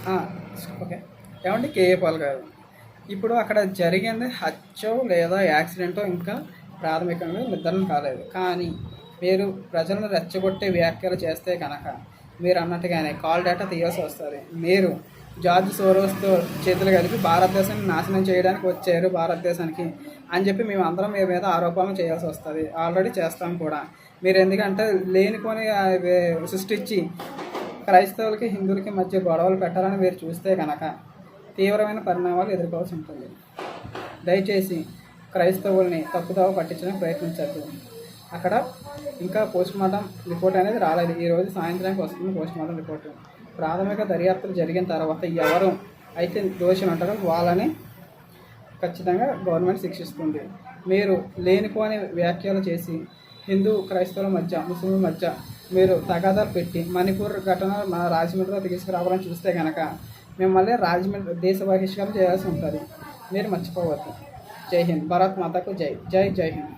ఆ, ఓకే. ఏమండి KA Paul గారు, ఇప్పుడు అక్కడ జరిగింది హత్యో లేదా యాక్సిడెంటో ఇంకా ప్రాథమికంగా నిర్ధారణ కాలేదు. కానీ మీరు ప్రజలను రెచ్చగొట్టే వ్యాఖ్యలు చేస్తే కనుక మీరు అన్నట్టుగానే కాల్ డేటా తీయాల్సి వస్తుంది. మీరు జార్జ్ సోరోస్తో చేతులు కలిపి భారతదేశాన్ని నాశనం చేయడానికి వచ్చారు భారతదేశానికి అని చెప్పి మేము అందరం మీ మీద ఆరోపణలు చేయాల్సి వస్తుంది. ఆల్రెడీ చేస్తాం కూడా. మీరు ఎందుకంటే లేనికొని సృష్టించి క్రైస్తవులకి హిందువులకి మధ్య గొడవలు పెట్టాలని మీరు చూస్తే కనుక తీవ్రమైన పరిణామాలు ఎదుర్కోవాల్సి ఉంటుంది. దయచేసి క్రైస్తవుల్ని తప్పుదోవ పట్టించడానికి ప్రయత్నించద్దు. అక్కడ ఇంకా పోస్ట్మార్టం రిపోర్ట్ అనేది రాలేదు. ఈరోజు సాయంత్రానికి వస్తుంది పోస్ట్మార్టం రిపోర్టు. ప్రాథమిక దర్యాప్తులు జరిగిన తర్వాత ఎవరు అయితే దోషులు ఉంటారో వాళ్ళని ఖచ్చితంగా గవర్నమెంట్ శిక్షిస్తుంది. మీరు లేనిపోని వ్యాఖ్యలు చేసి హిందూ క్రైస్తవుల మధ్య ముస్లింల మధ్య మీరు తగాదాలు పెట్టి మణిపూర్ ఘటన మన రాజమండ్రిలో తీసుకురావాలని చూస్తే కనుక మిమ్మల్ని రాజమండ్రి దేశ బహిష్కరణ చేయాల్సి ఉంటుంది. మీరు మర్చిపోవద్దు. జై హింద్. భారత్ మాతకు జై. జై హింద్.